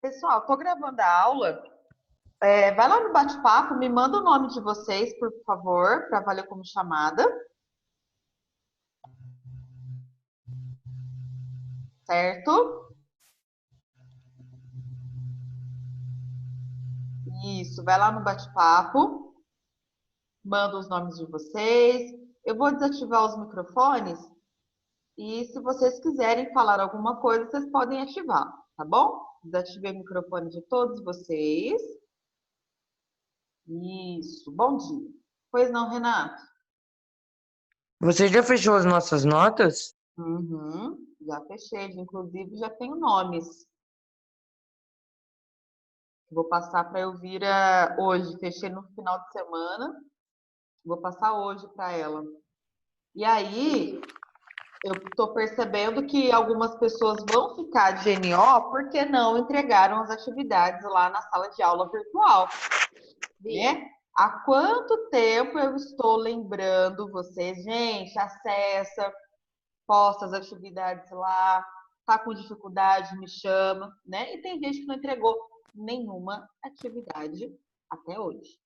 Pessoal, tô gravando a aula. Vai lá no bate-papo, me manda o nome de vocês, por favor, para valer como chamada, certo? Isso, vai lá no bate-papo, manda os nomes de vocês. Eu vou desativar os microfones e se vocês quiserem falar alguma coisa, vocês podem ativar, tá bom? Desativei o microfone de todos vocês. Isso, bom dia. Pois não, Renato? Você já fechou as nossas notas? Uhum, já fechei, inclusive já tenho nomes. Vou passar para Elvira hoje. Fechei no final de semana. Vou passar hoje para ela. E aí, eu estou percebendo que algumas pessoas vão ficar de GNO porque não entregaram as atividades lá na sala de aula virtual, né? Há quanto tempo eu estou lembrando vocês, gente, acessa, posta as atividades lá, tá com dificuldade, me chama, né? E tem gente que não entregou nenhuma atividade até hoje.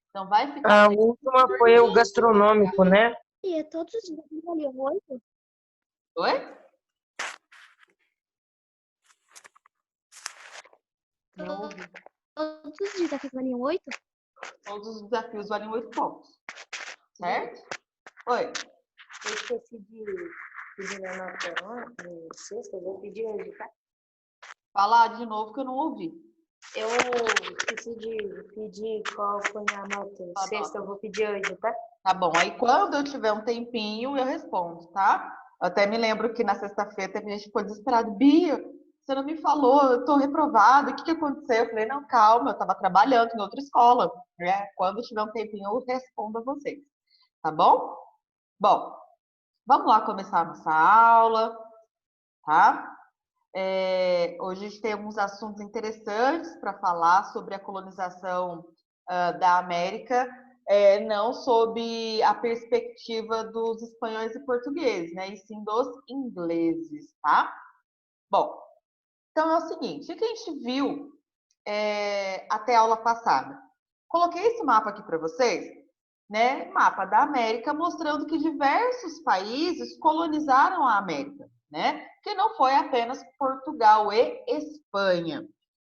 Então vai ficar A para última foi o gastronômico, né? E é todos os dias que valiam 8? Oi? Não ouvi. Todos os desafios valiam 8? Todos os desafios valem 8 pontos. Certo? Oi. Eu esqueci de pedir na nota ontem, sexta, eu vou pedir hoje, tá? Fala de novo que eu não ouvi. Eu esqueci de pedir qual foi a nota Tá sexta, bom. eu vou pedir hoje, tá? Tá bom. Aí quando eu tiver um tempinho, eu respondo, tá? Eu até me lembro que na sexta-feira teve gente que ficou desesperada. Bia, você não me falou, eu tô reprovada, o que aconteceu? Eu falei, não, calma, eu tava trabalhando em outra escola, né? Quando eu tiver um tempinho, eu respondo a vocês, tá bom? Bom, vamos lá começar a nossa aula, tá? Hoje temos assuntos interessantes para falar sobre a colonização da América, não sob a perspectiva dos espanhóis e portugueses, né? E sim dos ingleses, tá? Bom, então é o seguinte, o que a gente viu até a aula passada? Coloquei esse mapa aqui para vocês, né? Mapa da América, mostrando que diversos países colonizaram a América, né? Que não foi apenas Portugal e Espanha.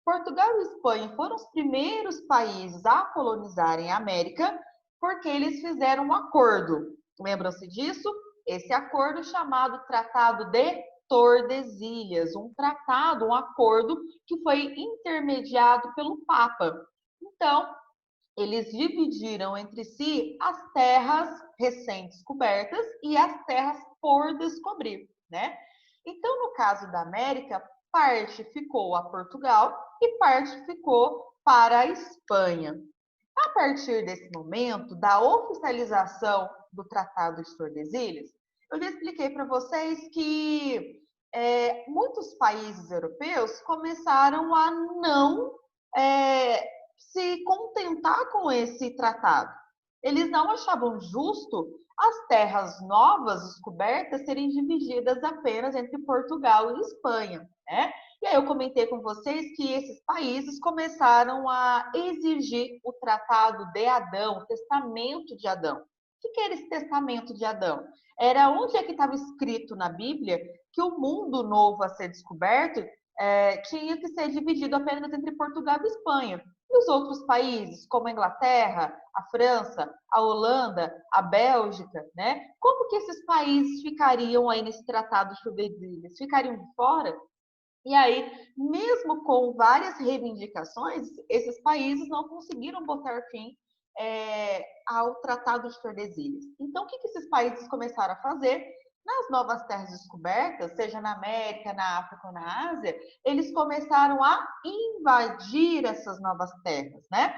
Portugal e Espanha foram os primeiros países a colonizarem a América porque eles fizeram um acordo. Lembram-se disso? Esse acordo chamado Tratado de Tordesilhas, um tratado, um acordo que foi intermediado pelo Papa. Então, eles dividiram entre si as terras recém-descobertas e as terras por descobrir, né? Então, no caso da América, parte ficou a Portugal e parte ficou para a Espanha. A partir desse momento, da oficialização do Tratado de Tordesilhas, eu já expliquei para vocês que muitos países europeus começaram a não se contentar com esse tratado. Eles não achavam justo as terras novas descobertas serem divididas apenas entre Portugal e Espanha, né? E aí eu comentei com vocês que esses países começaram a exigir o Tratado de Adão, o Testamento de Adão. O que era esse Testamento de Adão? Era onde é que estava escrito na Bíblia que o mundo novo a ser descoberto tinha que ser dividido apenas entre Portugal e Espanha. E os outros países, como a Inglaterra, a França, a Holanda, a Bélgica, né? Como que esses países ficariam aí nesse tratado de Tordesilhas? Ficariam de fora? E aí, mesmo com várias reivindicações, esses países não conseguiram botar fim ao Tratado de Tordesilhas. Então, o que esses países começaram a fazer? Nas novas terras descobertas, seja na América, na África ou na Ásia, eles começaram a invadir essas novas terras, né?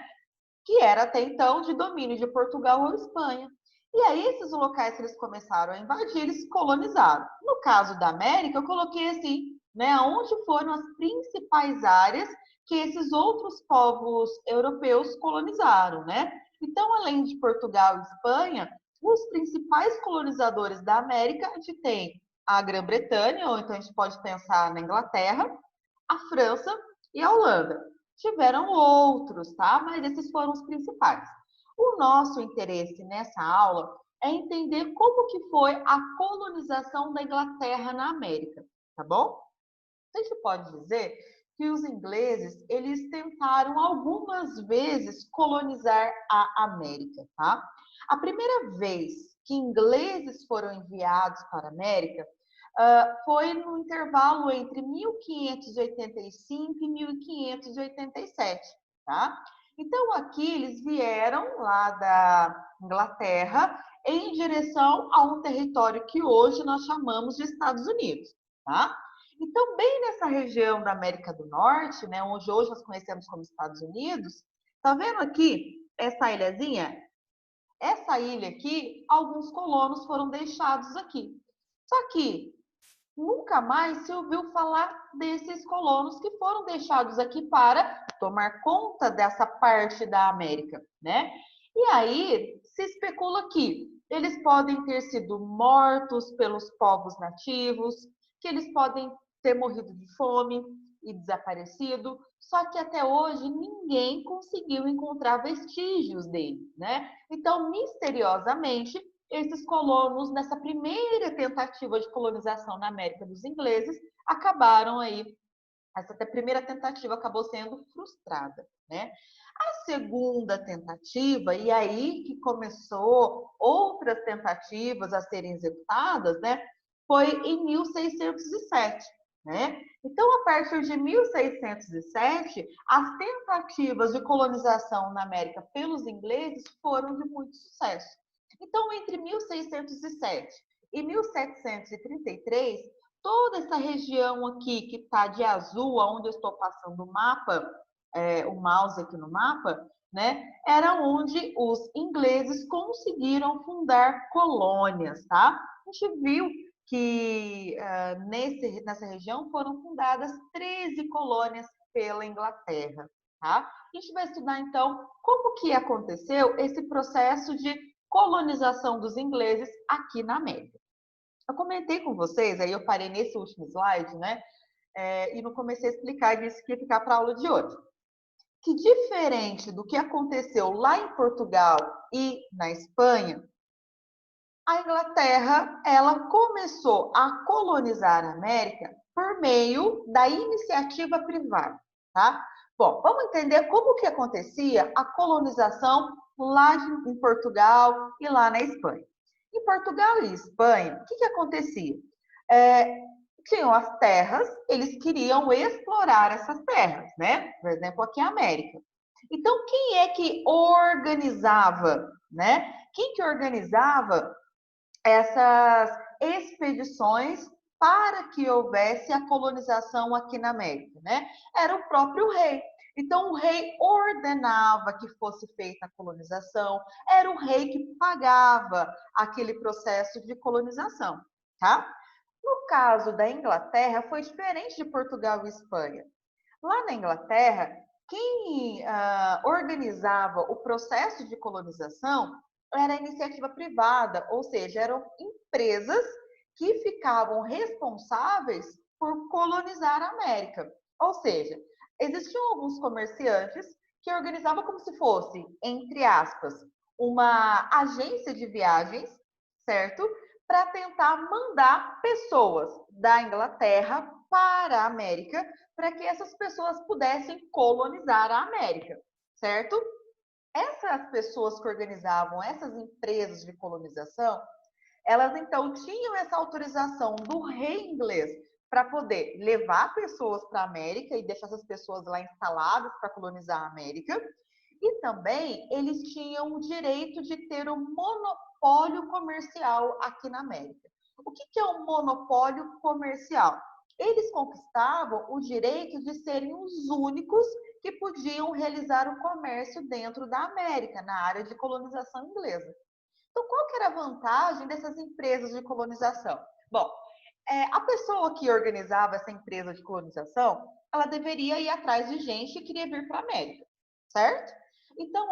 Que era até então de domínio de Portugal ou Espanha. E aí, esses locais que eles começaram a invadir, eles colonizaram. No caso da América, eu coloquei assim, né, onde foram as principais áreas que esses outros povos europeus colonizaram, né? Então, além de Portugal e Espanha, os principais colonizadores da América, a gente tem a Grã-Bretanha, ou então a gente pode pensar na Inglaterra, a França, e a Holanda. Tiveram outros, tá? Mas esses foram os principais. O nosso interesse nessa aula é entender como que foi a colonização da Inglaterra na América, tá bom? A gente pode dizer que os ingleses, eles tentaram algumas vezes colonizar a América, tá? A primeira vez que ingleses foram enviados para a América foi no intervalo entre 1585 e 1587, tá? Então, aqui eles vieram lá da Inglaterra em direção a um território que hoje nós chamamos de Estados Unidos, tá? Então, bem nessa região da América do Norte, né, onde hoje nós conhecemos como Estados Unidos, tá vendo aqui essa ilhazinha? Essa ilha aqui, alguns colonos foram deixados aqui. Só que nunca mais se ouviu falar desses colonos que foram deixados aqui para tomar conta dessa parte da América, né? E aí se especula que eles podem ter sido mortos pelos povos nativos, que eles podem ter morrido de fome e desaparecido, só que até hoje ninguém conseguiu encontrar vestígios deles, né? Então, misteriosamente, esses colonos, nessa primeira tentativa de colonização na América dos ingleses, acabaram aí, essa primeira tentativa acabou sendo frustrada, né? A segunda tentativa, e aí que começou outras tentativas a serem executadas, né? Foi em 1607, né? Então, a partir de 1607, as tentativas de colonização na América pelos ingleses foram de muito sucesso. Então, entre 1607 e 1733, toda essa região aqui que está de azul, onde eu estou passando o mapa, o mouse aqui no mapa, né, era onde os ingleses conseguiram fundar colônias, tá? A gente viu que nessa região foram fundadas 13 colônias pela Inglaterra, tá? A gente vai estudar, então, como que aconteceu esse processo de colonização dos ingleses aqui na América. Eu comentei com vocês, aí eu parei nesse último slide, né? E não comecei a explicar e disse que ia ficar para a aula de hoje. Que diferente do que aconteceu lá em Portugal e na Espanha, a Inglaterra, ela começou a colonizar a América por meio da iniciativa privada, tá? Bom, vamos entender como que acontecia a colonização lá em Portugal e lá na Espanha. Em Portugal e Espanha, o que que acontecia? Tinham as terras, eles queriam explorar essas terras, né? Por exemplo, aqui a América. Então, quem é que organizava, né? Quem que organizava essas expedições para que houvesse a colonização aqui na América, né? Era o próprio rei. Então, o rei ordenava que fosse feita a colonização, era o rei que pagava aquele processo de colonização, tá? No caso da Inglaterra, foi diferente de Portugal e Espanha. Lá na Inglaterra, quem organizava o processo de colonização era a iniciativa privada, ou seja, eram empresas que ficavam responsáveis por colonizar a América. Ou seja, existiam alguns comerciantes que organizavam como se fosse, entre aspas, uma agência de viagens, certo? Para tentar mandar pessoas da Inglaterra para a América, para que essas pessoas pudessem colonizar a América, certo? Essas pessoas que organizavam essas empresas de colonização, elas então tinham essa autorização do rei inglês para poder levar pessoas para a América e deixar essas pessoas lá instaladas para colonizar a América. E também eles tinham o direito de ter um monopólio comercial aqui na América. O que é um monopólio comercial? Eles conquistavam o direito de serem os únicos que podiam realizar o comércio dentro da América, na área de colonização inglesa. Então, qual que era a vantagem dessas empresas de colonização? Bom, a pessoa que organizava essa empresa de colonização, ela deveria ir atrás de gente que queria vir para a América, certo? Então,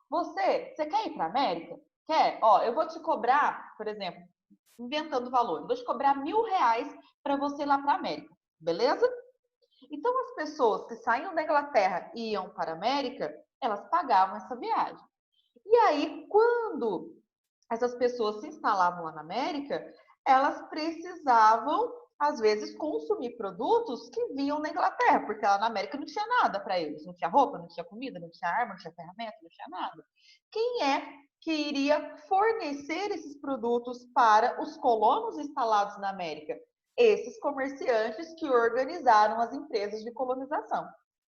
você quer ir para a América? Quer? Eu vou te cobrar, por exemplo, inventando valor, vou te cobrar R$1.000 para você ir lá para a América, beleza? Então, as pessoas que saíam da Inglaterra e iam para a América, elas pagavam essa viagem. E aí, quando essas pessoas se instalavam lá na América, elas precisavam, às vezes, consumir produtos que vinham da Inglaterra, porque lá na América não tinha nada para eles. Não tinha roupa, não tinha comida, não tinha arma, não tinha ferramenta, não tinha nada. Quem é que iria fornecer esses produtos para os colonos instalados na América? Esses comerciantes que organizaram as empresas de colonização,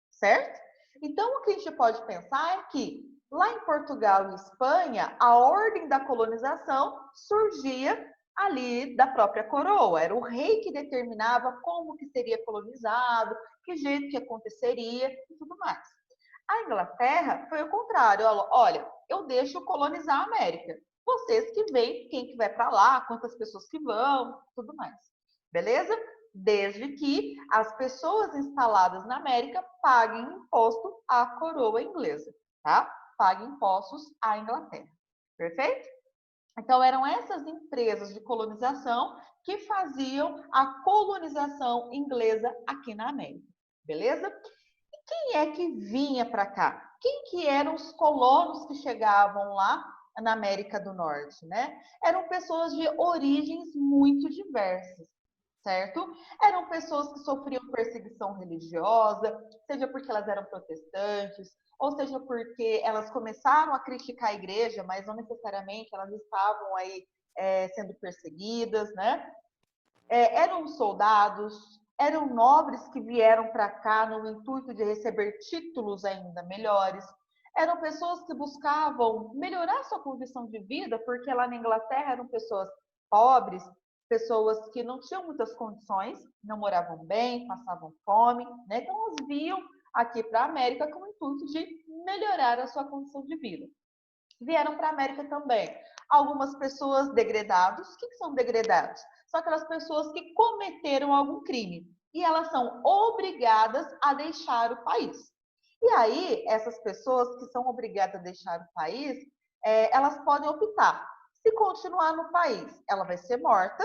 certo? Então, o que a gente pode pensar é que lá em Portugal e Espanha, a ordem da colonização surgia ali da própria coroa. Era o rei que determinava como que seria colonizado, que jeito que aconteceria e tudo mais. A Inglaterra foi o contrário. Olha, eu deixo colonizar a América. Vocês que vêm, quem que vai para lá, quantas pessoas que vão, tudo mais. Beleza? Desde que as pessoas instaladas na América paguem imposto à coroa inglesa, tá? Paguem impostos à Inglaterra. Perfeito? Então, eram essas empresas de colonização que faziam a colonização inglesa aqui na América. Beleza? Quem é que vinha para cá? Quem que eram os colonos que chegavam lá na América do Norte, né? Eram pessoas de origens muito diversas, certo? Eram pessoas que sofriam perseguição religiosa, seja porque elas eram protestantes, ou seja porque elas começaram a criticar a igreja, mas não necessariamente elas estavam aí sendo perseguidas, né? Eram soldados, eram nobres que vieram para cá no intuito de receber títulos ainda melhores. Eram pessoas que buscavam melhorar sua condição de vida, porque lá na Inglaterra eram pessoas pobres, pessoas que não tinham muitas condições, não moravam bem, passavam fome, né? Então elas viam aqui para a América com o intuito de melhorar a sua condição de vida. Vieram para a América também algumas pessoas degredadas. O que são degredados? São aquelas pessoas que cometeram algum crime e elas são obrigadas a deixar o país. E aí, essas pessoas que são obrigadas a deixar o país, elas podem optar. Se continuar no país, ela vai ser morta,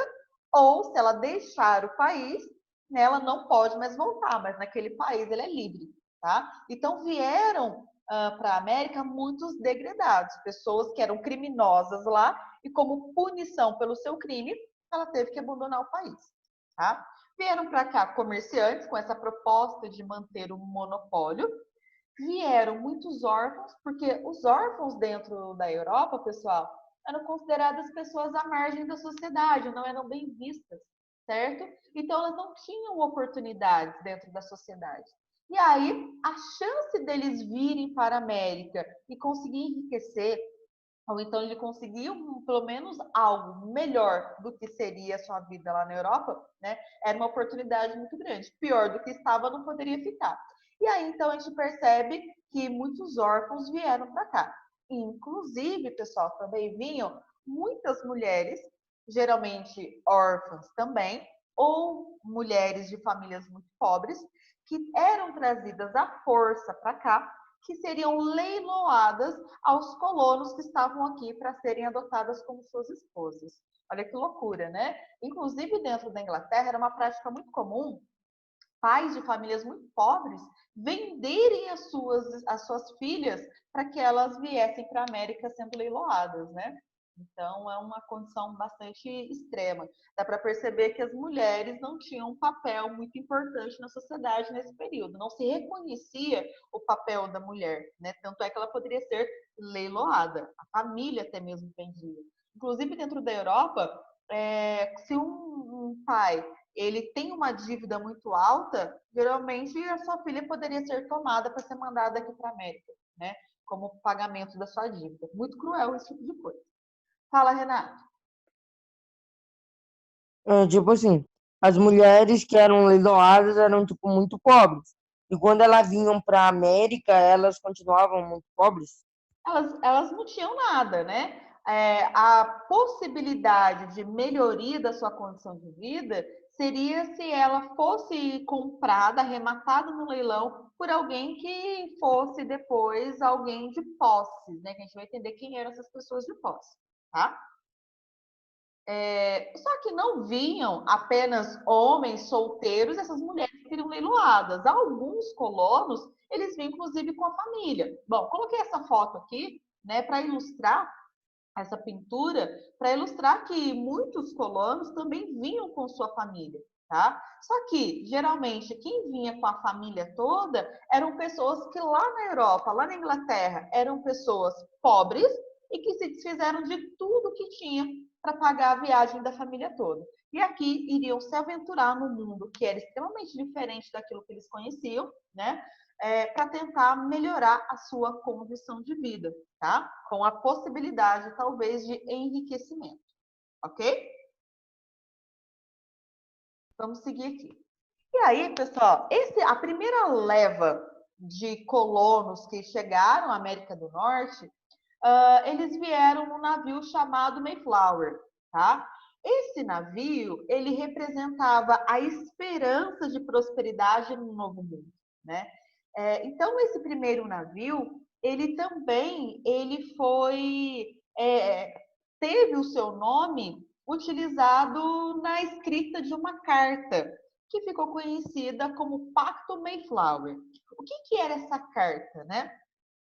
ou se ela deixar o país, né, ela não pode mais voltar, mas naquele país ela é livre, tá? Então vieram para a América muitos degredados, pessoas que eram criminosas lá e como punição pelo seu crime, ela teve que abandonar o país, tá? Vieram para cá comerciantes com essa proposta de manter o monopólio. Vieram muitos órfãos, porque os órfãos dentro da Europa, pessoal, eram consideradas pessoas à margem da sociedade, não eram bem vistas, certo? Então elas não tinham oportunidades dentro da sociedade. E aí, a chance deles virem para a América e conseguir enriquecer, ou então ele conseguir pelo menos algo melhor do que seria a sua vida lá na Europa, né? Era uma oportunidade muito grande. Pior do que estava, não poderia ficar. E aí, então, a gente percebe que muitos órfãos vieram para cá. Inclusive, pessoal, também vinham muitas mulheres, geralmente órfãs também, ou mulheres de famílias muito pobres, que eram trazidas à força para cá, que seriam leiloadas aos colonos que estavam aqui para serem adotadas como suas esposas. Olha que loucura, né? Inclusive, dentro da Inglaterra, era uma prática muito comum pais de famílias muito pobres venderem as suas filhas para que elas viessem para a América sendo leiloadas, né? Então, é uma condição bastante extrema. Dá para perceber que as mulheres não tinham um papel muito importante na sociedade nesse período. Não se reconhecia o papel da mulher, né? Tanto é que ela poderia ser leiloada. A família até mesmo vendia. Inclusive, dentro da Europa, se um pai ele tem uma dívida muito alta, geralmente a sua filha poderia ser tomada para ser mandada aqui para a América, né? Como pagamento da sua dívida. Muito cruel esse tipo de coisa. Fala, Renato. Tipo assim, as mulheres que eram leiloadas eram, tipo, muito pobres. E quando elas vinham para a América, elas continuavam muito pobres. Elas não tinham nada, né? A possibilidade de melhoria da sua condição de vida seria se ela fosse comprada, arrematada no leilão por alguém que fosse depois alguém de posse, né? Que a gente vai entender quem eram essas pessoas de posse, tá? Só que não vinham apenas homens solteiros, essas mulheres que seriam leiloadas. Alguns colonos, eles vinham inclusive com a família. Bom, coloquei essa foto aqui, né, para ilustrar essa pintura, para ilustrar que muitos colonos também vinham com sua família, tá? Só que, geralmente, quem vinha com a família toda eram pessoas que lá na Europa, lá na Inglaterra, eram pessoas pobres e que se desfizeram de tudo que tinha para pagar a viagem da família toda. E aqui iriam se aventurar no mundo que era extremamente diferente daquilo que eles conheciam, né? Para tentar melhorar a sua condição de vida, tá? Com a possibilidade, talvez, de enriquecimento, ok? Vamos seguir aqui. E aí, pessoal, a primeira leva de colonos que chegaram à América do Norte, eles vieram num navio chamado Mayflower, tá? Esse navio, ele representava a esperança de prosperidade no novo mundo, né? Então, esse primeiro navio, ele também, teve o seu nome utilizado na escrita de uma carta, que ficou conhecida como Pacto Mayflower. O que era essa carta, né?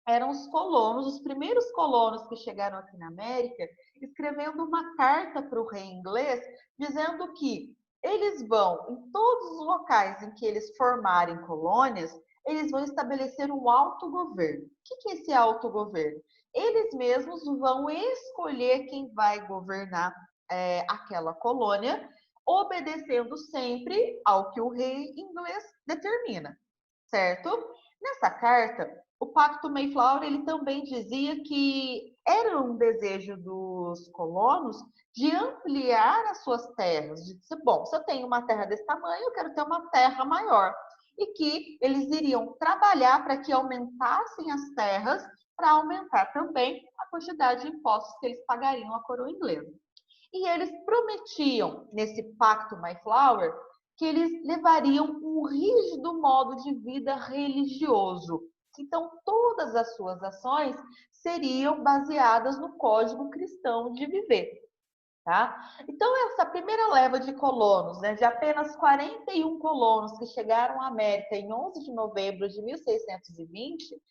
Eram os colonos, os primeiros colonos que chegaram aqui na América, escrevendo uma carta para o rei inglês, dizendo que eles vão, em todos os locais em que eles formarem colônias, eles vão estabelecer um autogoverno. O que é esse autogoverno? Eles mesmos vão escolher quem vai governar aquela colônia, obedecendo sempre ao que o rei inglês determina, certo? Nessa carta, o Pacto Mayflower, ele também dizia que era um desejo dos colonos de ampliar as suas terras, de dizer, bom, se eu tenho uma terra desse tamanho, eu quero ter uma terra maior. E que eles iriam trabalhar para que aumentassem as terras, para aumentar também a quantidade de impostos que eles pagariam à coroa inglesa. E eles prometiam, nesse Pacto Mayflower, que eles levariam um rígido modo de vida religioso. Então, todas as suas ações seriam baseadas no código cristão de viver. Tá? Então, essa primeira leva de colonos, né, de apenas 41 colonos que chegaram à América em 11 de novembro de 1620,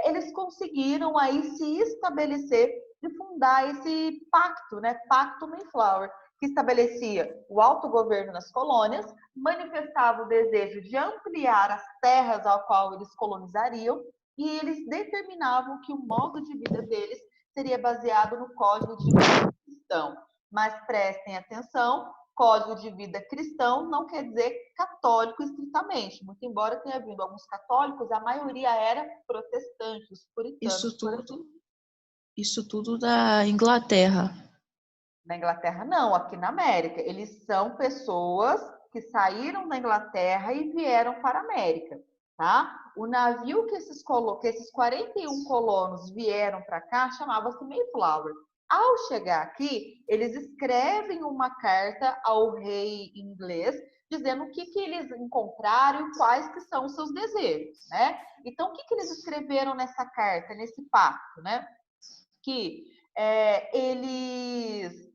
eles conseguiram aí se estabelecer e fundar esse pacto, né, Pacto Mayflower, que estabelecia o autogoverno nas colônias, manifestava o desejo de ampliar as terras ao qual eles colonizariam e eles determinavam que o modo de vida deles seria baseado no código de vida cristão. Mas prestem atenção, código de vida cristão não quer dizer católico estritamente. Muito embora tenha vindo alguns católicos, a maioria era protestante, os puritanos. Isso tudo da Inglaterra. Na Inglaterra, não. Aqui na América. Eles são pessoas que saíram da Inglaterra e vieram para a América. Tá? O navio que esses 41 colonos vieram para cá chamava-se Mayflower. Ao chegar aqui, eles escrevem uma carta ao rei inglês dizendo o que eles encontraram e quais que são os seus desejos, né? Então, o que eles escreveram nessa carta, nesse pacto, né? Que eles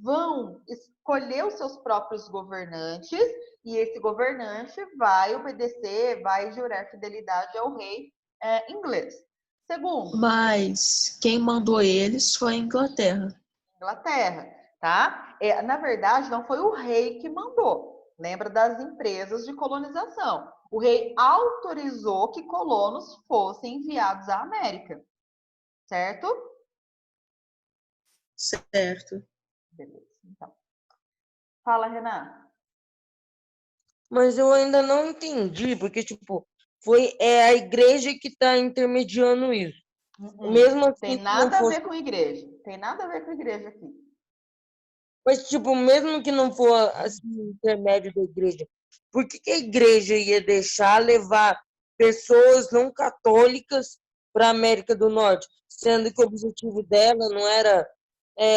vão escolher os seus próprios governantes e esse governante vai obedecer, vai jurar fidelidade ao rei inglês. Segundo. Mas quem mandou eles foi a Inglaterra. Inglaterra, tá? Na verdade, não foi o rei que mandou. Lembra das empresas de colonização. O rei autorizou que colonos fossem enviados à América. Certo? Certo. Beleza, então. Fala, Renan. Mas eu ainda não entendi, porque, tipo, a igreja que está intermediando isso. Mesmo assim, tem nada a ver com igreja. Tem nada a ver com igreja aqui. Mas, tipo, mesmo que não for assim, intermédio da igreja, por que a igreja ia deixar levar pessoas não católicas para a América do Norte, sendo que o objetivo dela não era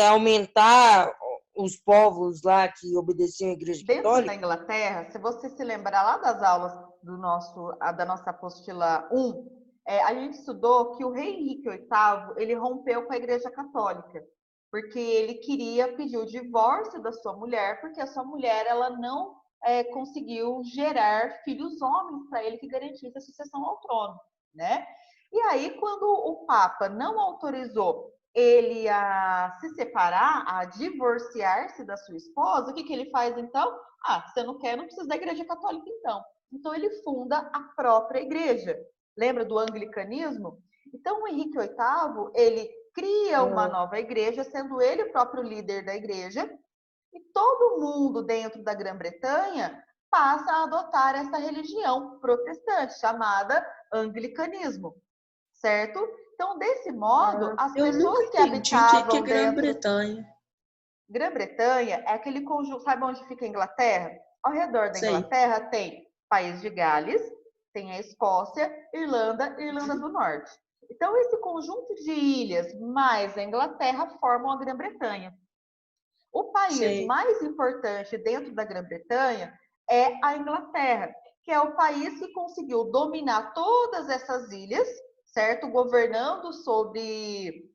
aumentar os povos lá que obedeciam à igreja católica? Dentro da Inglaterra, se você se lembrar lá das aulas da nossa apostila 1, a gente estudou que o rei Henrique VIII, ele rompeu com a igreja católica. porque ele queria pedir o divórcio da sua mulher, porque a sua mulher ela não conseguiu gerar filhos homens para ele que garantisse a sucessão ao trono, né? E aí, quando o Papa não autorizou ele a se separar, a divorciar-se da sua esposa, o que ele faz então? Ah, você não quer, não precisa da Igreja Católica então. Então ele funda a própria igreja. Lembra do anglicanismo? Então o Henrique VIII, ele cria uma nova igreja, sendo ele o próprio líder da igreja, e todo mundo dentro da Grã-Bretanha passa a adotar essa religião protestante, chamada anglicanismo, certo? Então, desse modo, as Eu nunca pessoas que entendi o que é habitavam dentro... Grã-Bretanha. Grã-Bretanha é aquele conjunto, sabe onde fica a Inglaterra? Ao redor da Sei. Inglaterra tem País de Gales, tem a Escócia, Irlanda e Irlanda do Norte. Então, esse conjunto de ilhas mais a Inglaterra formam a Grã-Bretanha. O país Sei. mais importante dentro da Grã-Bretanha é a Inglaterra, que é o país que conseguiu dominar todas essas ilhas, certo? Governando sobre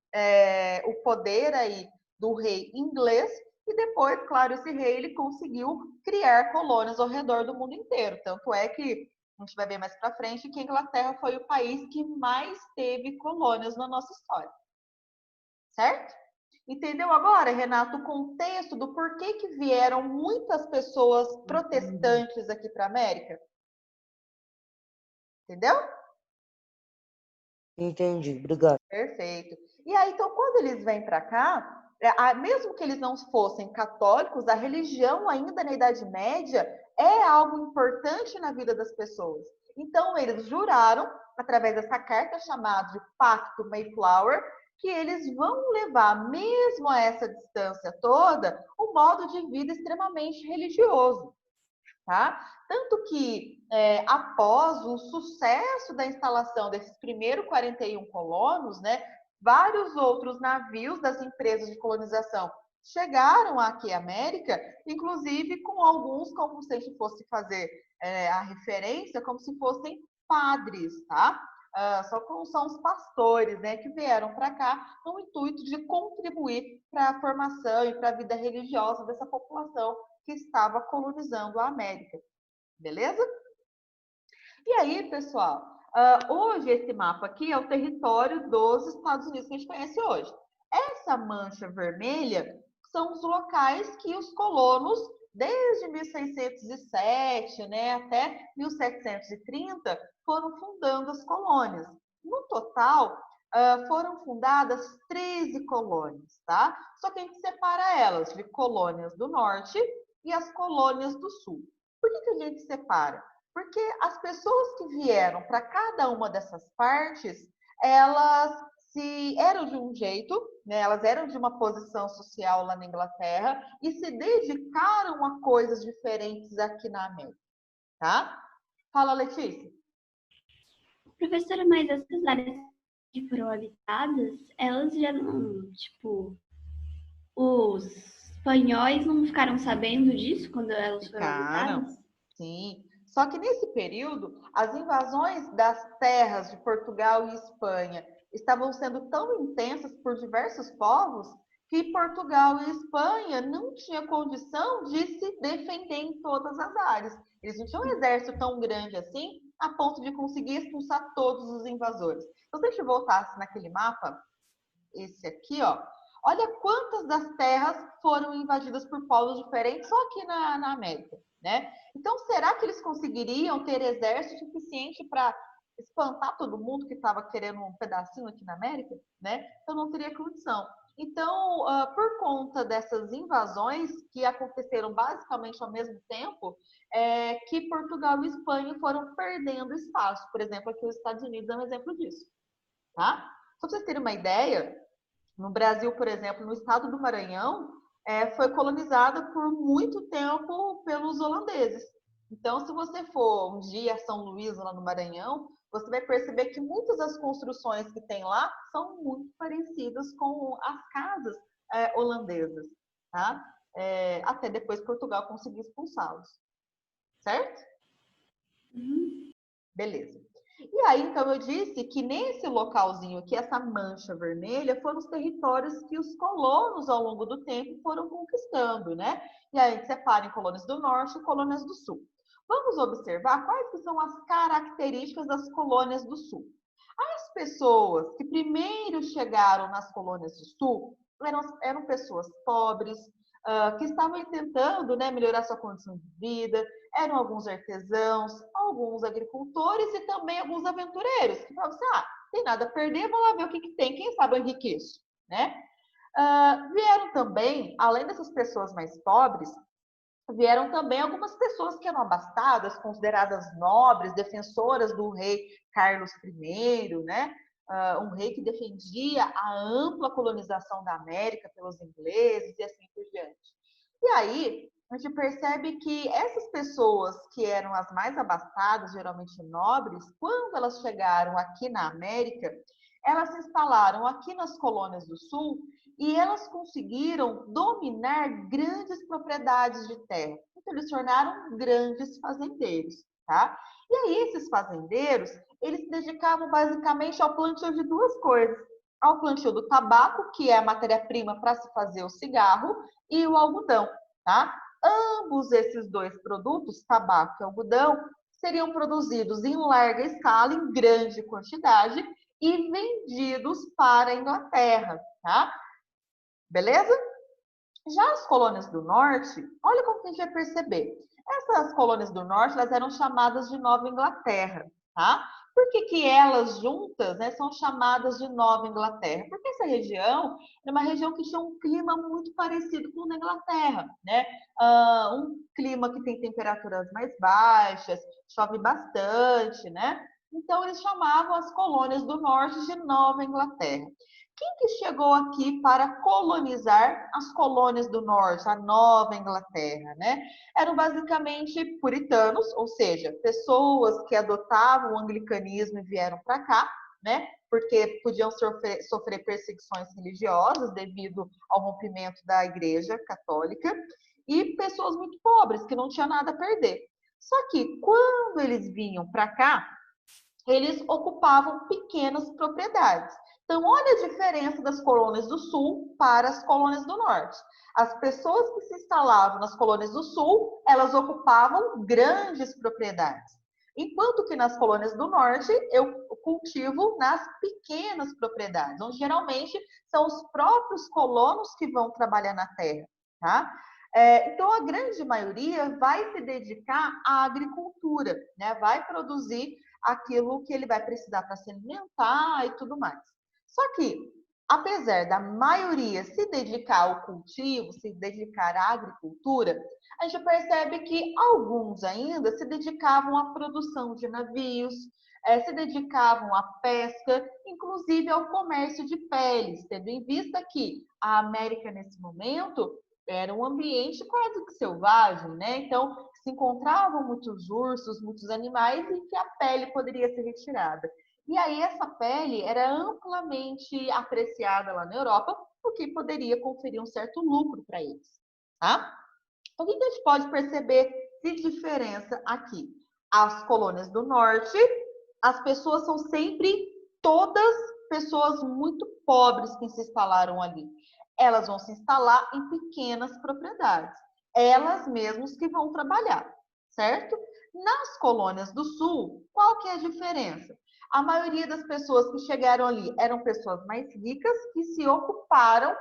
o poder aí do rei inglês, e depois, claro, esse rei ele conseguiu criar colônias ao redor do mundo inteiro. Tanto é que a gente vai ver mais para frente que a Inglaterra foi o país que mais teve colônias na nossa história. Certo? Entendeu agora, Renato, o contexto do porquê que vieram muitas pessoas protestantes aqui para a América? Entendeu? Entendi, obrigado. Perfeito. E aí, então, quando eles vêm para cá, mesmo que eles não fossem católicos, a religião ainda na Idade Média é algo importante na vida das pessoas. Então, eles juraram, através dessa carta chamada de Pacto Mayflower, que eles vão levar, mesmo a essa distância toda, um modo de vida extremamente religioso. Tá? Tanto que, após o sucesso da instalação desses primeiros 41 colonos, né, vários outros navios das empresas de colonização chegaram aqui à América, inclusive com alguns, como se a gente fosse fazer a referência, como se fossem padres, tá? São os pastores, né, que vieram para cá no intuito de contribuir para a formação e para a vida religiosa dessa população que estava colonizando a América. Beleza? E aí, pessoal, hoje esse mapa aqui é o território dos Estados Unidos que a gente conhece hoje. Essa mancha vermelha são os locais que os colonos, desde 1607, né, até 1730, foram fundando as colônias. No total, foram fundadas 13 colônias, tá? Só que a gente separa elas de colônias do norte e as colônias do sul. Por que a gente separa? Porque as pessoas que vieram para cada uma dessas partes, elas eram de um jeito, né? Elas eram de uma posição social lá na Inglaterra e se dedicaram a coisas diferentes aqui na América, tá? Fala, Letícia. Professora, mas essas áreas que foram habitadas, elas já não, tipo, os espanhóis não ficaram sabendo disso quando elas foram habitadas? Sim. Só que nesse período, as invasões das terras de Portugal e Espanha estavam sendo tão intensas por diversos povos que Portugal e Espanha não tinham condição de se defender em todas as áreas. Eles não tinham um exército tão grande assim a ponto de conseguir expulsar todos os invasores. Então, se a gente voltasse naquele mapa, esse aqui, ó, olha quantas das terras foram invadidas por povos diferentes só aqui na América, né? Então, será que eles conseguiriam ter exército suficiente para espantar todo mundo que estava querendo um pedacinho aqui na América, né? Então, não teria condição. Então, por conta dessas invasões que aconteceram basicamente ao mesmo tempo, que Portugal e Espanha foram perdendo espaço. Por exemplo, aqui os Estados Unidos é um exemplo disso, tá? Só para vocês terem uma ideia, no Brasil, por exemplo, no estado do Maranhão, foi colonizada por muito tempo pelos holandeses. Então, se você for um dia a São Luís, lá no Maranhão, você vai perceber que muitas das construções que tem lá são muito parecidas com as casas holandesas, tá? Até depois Portugal conseguir expulsá-los. Certo? Beleza. E aí, então, eu disse que nesse localzinho aqui, essa mancha vermelha, foram os territórios que os colonos, ao longo do tempo, foram conquistando, né? E aí a gente separa em colônias do norte e colônias do sul. Vamos observar quais que são as características das colônias do sul. As pessoas que primeiro chegaram nas colônias do sul eram pessoas pobres, que estavam tentando, né, melhorar sua condição de vida, eram alguns artesãos, alguns agricultores e também alguns aventureiros, que falavam assim, tem nada a perder, vamos lá ver o que tem, quem sabe eu enriqueço, né? Vieram também, além dessas pessoas mais pobres, vieram também algumas pessoas que eram abastadas, consideradas nobres, defensoras do rei Carlos I, né? Um rei que defendia a ampla colonização da América pelos ingleses e assim por diante. E aí, a gente percebe que essas pessoas que eram as mais abastadas, geralmente nobres, quando elas chegaram aqui na América, elas se instalaram aqui nas colônias do Sul e elas conseguiram dominar grandes propriedades de terra. Então, eles se tornaram grandes fazendeiros, tá? E aí, esses fazendeiros, eles se dedicavam basicamente ao plantio de duas coisas. Ao plantio do tabaco, que é a matéria-prima para se fazer o cigarro, e o algodão, tá? Ambos esses dois produtos, tabaco e algodão, seriam produzidos em larga escala, em grande quantidade, e vendidos para a Inglaterra, tá? Beleza? Já as colônias do norte, olha como que a gente vai perceber. Essas colônias do norte, elas eram chamadas de Nova Inglaterra, tá? Por que elas juntas, né, são chamadas de Nova Inglaterra? Porque essa região é uma região que tinha um clima muito parecido com o da Inglaterra, né? Um clima que tem temperaturas mais baixas, chove bastante, né? Então, eles chamavam as colônias do norte de Nova Inglaterra. Quem que chegou aqui para colonizar as colônias do norte, a Nova Inglaterra, né? Eram basicamente puritanos, ou seja, pessoas que adotavam o anglicanismo e vieram para cá, né? Porque podiam sofrer perseguições religiosas devido ao rompimento da Igreja Católica, e pessoas muito pobres que não tinham nada a perder. Só que quando eles vinham para cá, eles ocupavam pequenas propriedades. Então, olha a diferença das colônias do sul para as colônias do norte. As pessoas que se instalavam nas colônias do sul, elas ocupavam grandes propriedades. Enquanto que nas colônias do norte, eu cultivo nas pequenas propriedades, onde geralmente são os próprios colonos que vão trabalhar na terra, tá? Então, a grande maioria vai se dedicar à agricultura, né? Vai produzir aquilo que ele vai precisar para se alimentar e tudo mais. Só que, apesar da maioria se dedicar ao cultivo, se dedicar à agricultura, a gente percebe que alguns ainda se dedicavam à produção de navios, se dedicavam à pesca, inclusive ao comércio de peles, tendo em vista que a América, nesse momento, era um ambiente quase que selvagem, né? Então, se encontravam muitos ursos, muitos animais e que a pele poderia ser retirada. E aí essa pele era amplamente apreciada lá na Europa, o que poderia conferir um certo lucro para eles, tá? Então, o que a gente pode perceber de diferença aqui? As colônias do norte, as pessoas são sempre todas pessoas muito pobres que se instalaram ali. Elas vão se instalar em pequenas propriedades. Elas mesmas que vão trabalhar, certo? Nas colônias do sul, qual que é a diferença? A maioria das pessoas que chegaram ali eram pessoas mais ricas que se ocuparam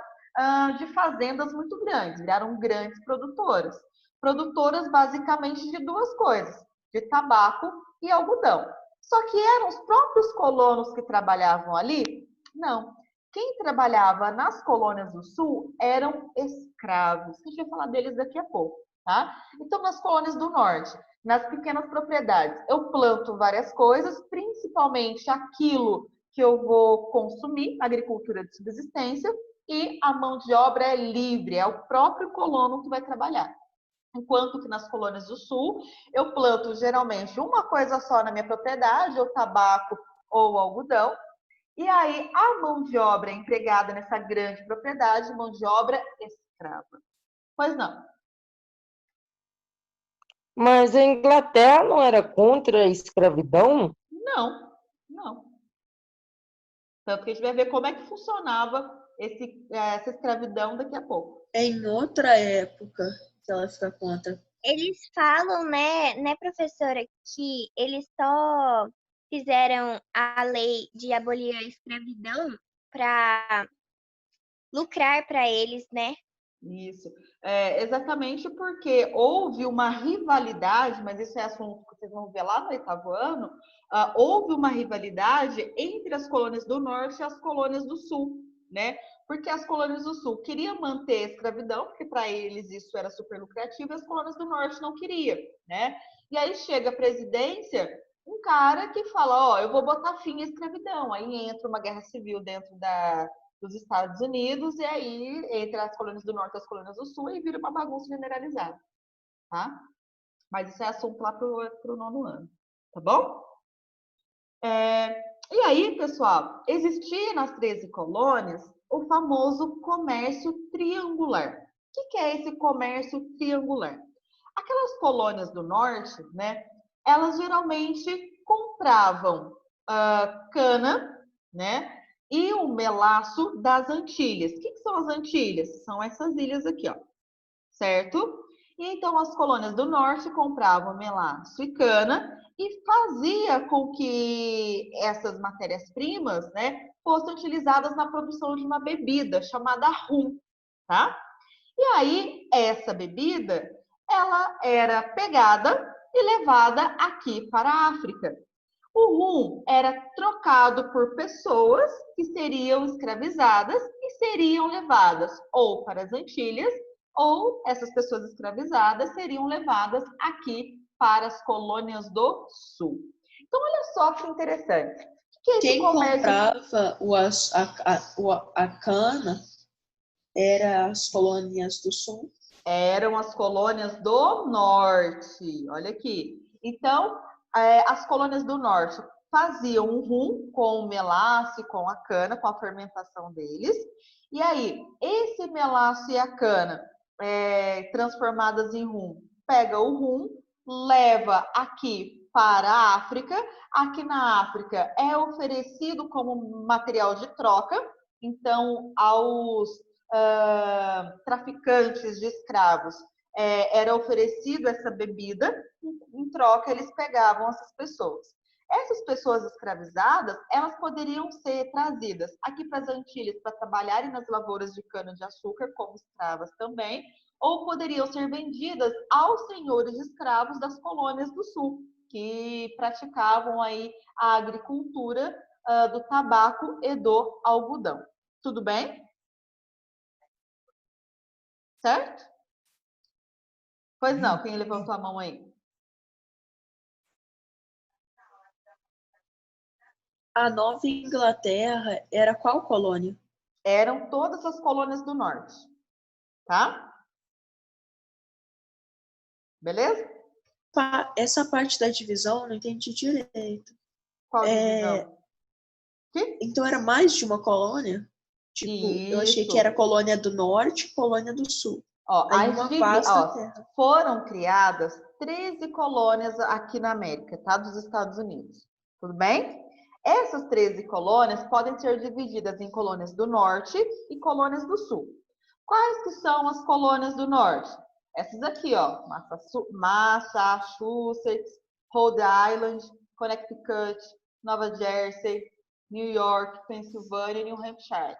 de fazendas muito grandes, viraram grandes produtoras. Produtoras basicamente de duas coisas, de tabaco e algodão. Só que eram os próprios colonos que trabalhavam ali? Não. Quem trabalhava nas colônias do sul eram escravos. A gente vai falar deles daqui a pouco, tá? Então, nas colônias do norte, nas pequenas propriedades, eu planto várias coisas, principalmente aquilo que eu vou consumir, agricultura de subsistência, e a mão de obra é livre, é o próprio colono que vai trabalhar. Enquanto que nas colônias do sul, eu planto geralmente uma coisa só na minha propriedade, ou tabaco ou algodão, e aí a mão de obra empregada nessa grande propriedade, mão de obra escrava. Pois não. Mas a Inglaterra não era contra a escravidão? Não. Tanto que a gente vai ver como é que funcionava essa escravidão daqui a pouco. É em outra época que ela fica contra. Eles falam, né, professora, que eles só fizeram a lei de abolir a escravidão para lucrar para eles, né? Isso. Exatamente porque houve uma rivalidade, mas esse é assunto que vocês vão ver lá no 8º ano, houve uma rivalidade entre as colônias do Norte e as colônias do Sul, né? Porque as colônias do Sul queriam manter a escravidão, porque para eles isso era super lucrativo, e as colônias do Norte não queriam, né? E aí chega a presidência, um cara que fala, ó, eu vou botar fim à escravidão. Aí entra uma guerra civil dentro dos Estados Unidos, e aí entre as colônias do Norte e as colônias do Sul, e vira uma bagunça generalizada, tá? Mas isso é assunto lá pro 9º ano, tá bom? E aí, pessoal, existia nas 13 colônias o famoso comércio triangular. O que é esse comércio triangular? Aquelas colônias do Norte, né, elas geralmente compravam cana, né, e o melaço das Antilhas. O que são as Antilhas? São essas ilhas aqui, ó, certo? E então as colônias do Norte compravam melaço e cana e fazia com que essas matérias-primas, né, fossem utilizadas na produção de uma bebida chamada rum, tá? E aí essa bebida, ela era pegada e levada aqui para a África. O rum era trocado por pessoas que seriam escravizadas e seriam levadas ou para as Antilhas, ou essas pessoas escravizadas seriam levadas aqui para as colônias do Sul. Então, olha só que interessante. O que é esse Quem comércio? comprava a cana eram as colônias do Sul. Eram as colônias do Norte. Olha aqui. Então, as colônias do Norte faziam um rum com o melaço e com a cana, com a fermentação deles. E aí, esse melaço e a cana transformadas em rum, pega o rum, leva aqui para a África. Aqui na África é oferecido como material de troca. Então, aos traficantes de escravos era oferecido essa bebida, em troca eles pegavam essas pessoas. Essas pessoas escravizadas, elas poderiam ser trazidas aqui para as Antilhas para trabalharem nas lavouras de cana-de-açúcar como escravas também, ou poderiam ser vendidas aos senhores de escravos das colônias do Sul, que praticavam aí a agricultura do tabaco e do algodão. Tudo bem? Certo? Pois não, quem levantou a mão aí? A Nova Inglaterra era qual colônia? Eram todas as colônias do Norte, tá? Beleza? Essa parte da divisão eu não entendi direito. Qual divisão? Então era mais de uma colônia? Tipo, eu achei que era colônia do Norte e colônia do Sul. Ó, aí uma vasta terra. Foram criadas 13 colônias aqui na América, tá? Dos Estados Unidos. Tudo bem? Essas 13 colônias podem ser divididas em colônias do Norte e colônias do Sul. Quais que são as colônias do Norte? Essas aqui, ó. Massachusetts, Rhode Island, Connecticut, Nova Jersey, New York, Pensilvânia e New Hampshire.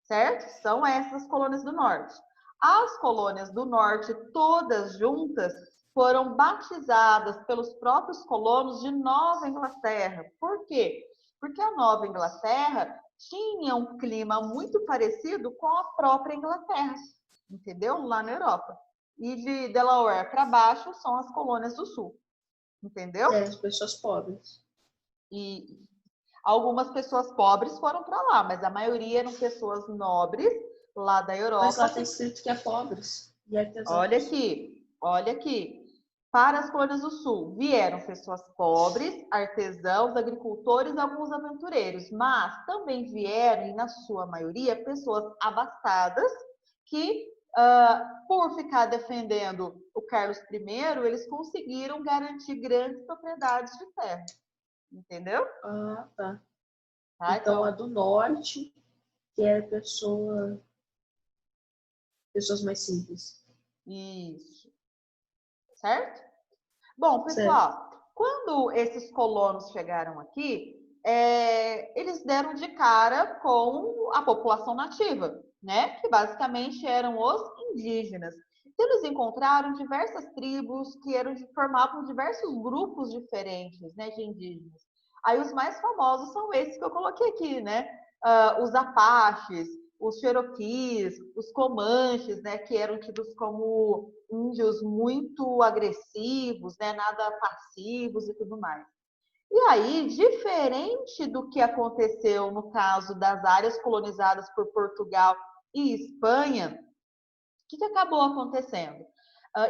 Certo? São essas colônias do Norte. As colônias do Norte, todas juntas, foram batizadas pelos próprios colonos de Nova Inglaterra. Por quê? Porque a Nova Inglaterra tinha um clima muito parecido com a própria Inglaterra, entendeu? Lá na Europa. E de Delaware para baixo são as colônias do Sul, entendeu? As pessoas pobres. E algumas pessoas pobres foram para lá, mas a maioria eram pessoas nobres lá da Europa. Mas lá está escrito que é pobres. Olha aqui, olha aqui. Para as colônias do Sul vieram pessoas pobres, artesãos, agricultores e alguns aventureiros, mas também vieram, e na sua maioria, pessoas abastadas que, por ficar defendendo o Carlos I, eles conseguiram garantir grandes propriedades de terra. Entendeu? Ah, tá. Tá? Então, a do norte, que é pessoas mais simples. Isso. Certo? Bom, pessoal, quando esses colonos chegaram aqui, eles deram de cara com a população nativa, né? Que basicamente eram os indígenas. Então, eles encontraram diversas tribos que formavam diversos grupos diferentes, né, de indígenas. Aí os mais famosos são esses que eu coloquei aqui, né? Os Apaches, os Cherokees, os Comanches, né, que eram tidos como índios muito agressivos, né, nada passivos e tudo mais. E aí, diferente do que aconteceu no caso das áreas colonizadas por Portugal e Espanha, o que acabou acontecendo?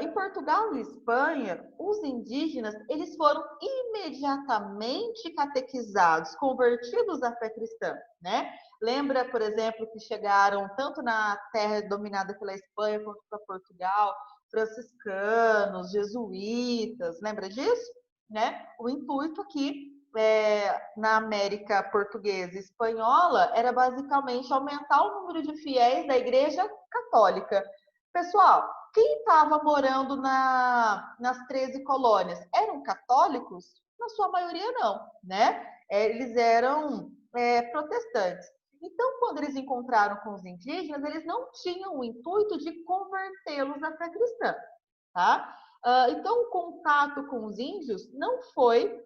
Em Portugal e Espanha, os indígenas eles foram imediatamente catequizados, convertidos à fé cristã, né? Lembra, por exemplo, que chegaram tanto na terra dominada pela Espanha quanto para Portugal, franciscanos, jesuítas, lembra disso? Né? O intuito aqui na América portuguesa e espanhola era basicamente aumentar o número de fiéis da Igreja Católica. Pessoal, quem estava morando nas 13 colônias eram católicos? Na sua maioria não, né? Eles eram protestantes. Então, quando eles encontraram com os indígenas, eles não tinham o intuito de convertê-los à fé cristã, tá? Então, o contato com os índios não foi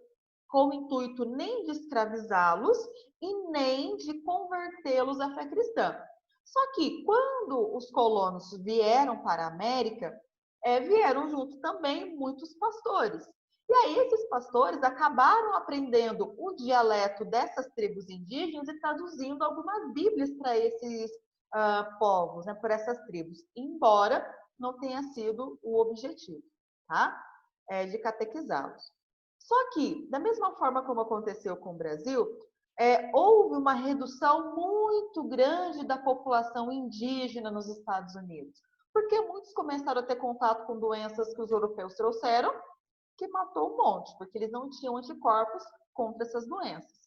com o intuito nem de escravizá-los e nem de convertê-los à fé cristã. Só que quando os colonos vieram para a América, vieram junto também muitos pastores. E aí esses pastores acabaram aprendendo o dialeto dessas tribos indígenas e traduzindo algumas bíblias para esses povos, né, por essas tribos, embora não tenha sido o objetivo, tá? De catequizá-los. Só que, da mesma forma como aconteceu com o Brasil, houve uma redução muito grande da população indígena nos Estados Unidos, porque muitos começaram a ter contato com doenças que os europeus trouxeram, que matou um monte, porque eles não tinham anticorpos contra essas doenças.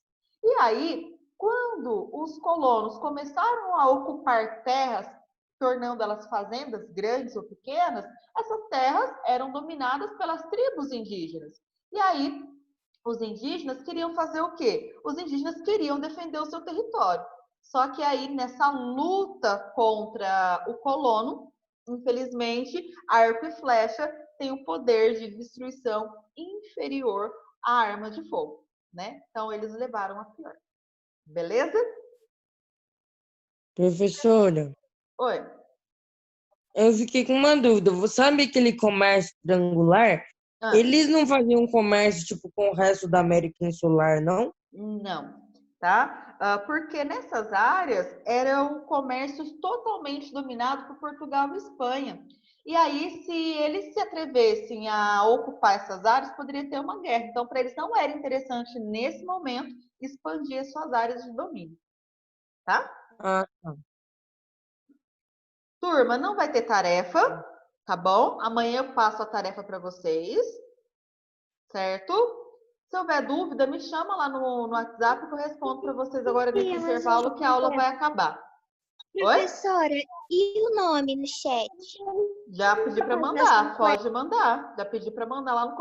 E aí, quando os colonos começaram a ocupar terras, tornando elas fazendas grandes ou pequenas, essas terras eram dominadas pelas tribos indígenas. E aí, os indígenas queriam fazer o quê? Os indígenas queriam defender o seu território. Só que aí, nessa luta contra o colono, infelizmente, arco e flecha tem o poder de destruição inferior à arma de fogo, né? Então, eles levaram a pior. Beleza? Professora, Oi. eu fiquei com uma dúvida. Você sabe aquele comércio triangular? Eles não faziam comércio tipo com o resto da América Insular, não? Não, tá? Porque nessas áreas eram comércios totalmente dominados por Portugal e Espanha. E aí, se eles se atrevessem a ocupar essas áreas, poderia ter uma guerra. Então, para eles não era interessante, nesse momento, expandir as suas áreas de domínio, tá? Ah, tá. Turma, não vai ter tarefa, tá bom? Amanhã eu passo a tarefa para vocês, certo? Se houver dúvida, me chama lá no WhatsApp que eu respondo para vocês agora nesse intervalo que a aula vai acabar. Professora, e o nome no chat? Já pedi para mandar, pode mandar. Já pedi para mandar lá no